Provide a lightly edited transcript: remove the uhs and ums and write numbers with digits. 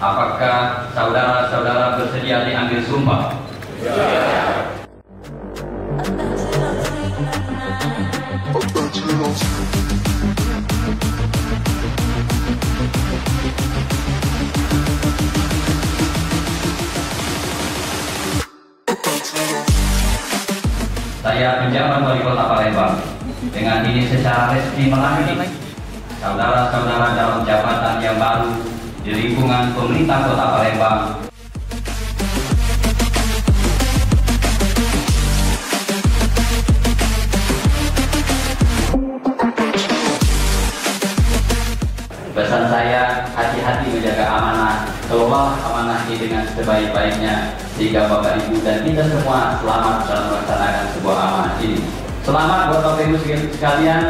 Apakah saudara-saudara bersedia diambil sumpah? Saya penjabat Wali Kota Palembang dengan ini secara resmi melantik saudara-saudara dalam jabatan yang baru di lingkungan pemerintah Kota Palembang. Pesan saya, hati-hati menjaga amanah, kelola amanah ini dengan sebaik-baiknya, sehingga Bapak Ibu dan kita semua selamat dalam melaksanakan sebuah amanah ini. Selamat buat Bapak Ibu sekalian.